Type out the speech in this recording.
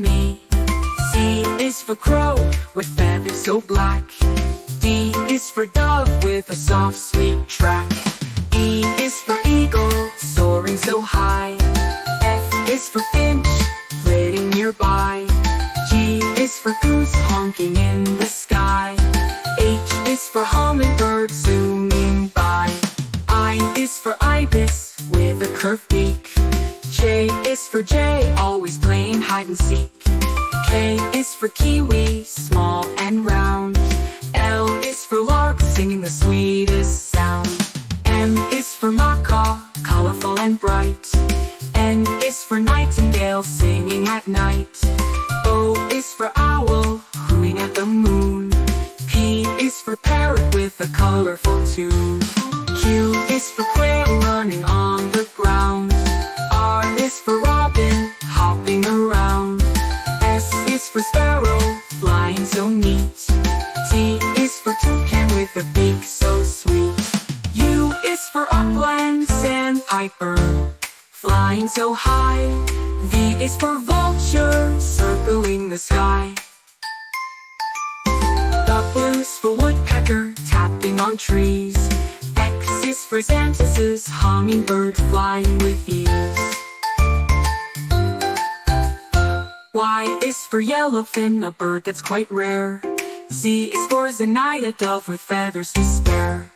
me. C is for crow, with feathers so black. D is for dove, with a soft, sweet track. E is for eagle, soaring so high. F is for finch, flitting nearby. G is for goose, honking in the sky. H is for hummingbird, zooming by. I is for ibis, with a curved beak. J is for jay, always playing hide and seek. K is for kiwi, small and round. L is for lark, singing the sweetest sound. M is for macaw, colorful and bright. N is for nightingale, singing at night. O is for owl, hooting at the moon. P is for parrot, with a colorful tune. Q is for quail, running on the ground. R is for robin, hopping around. S is for sparrow, flying so neat. T is for toucan, with a beak so sweet. U is for upland sandpiper, flying so high. V is for vulture, circling the sky. W is for woodpecker, tapping on trees. X is for xanthuses, hummingbird, flying with ease. Y is for yellowfin, a bird that's quite rare. Z is for zenithia, dove with feathers to spare.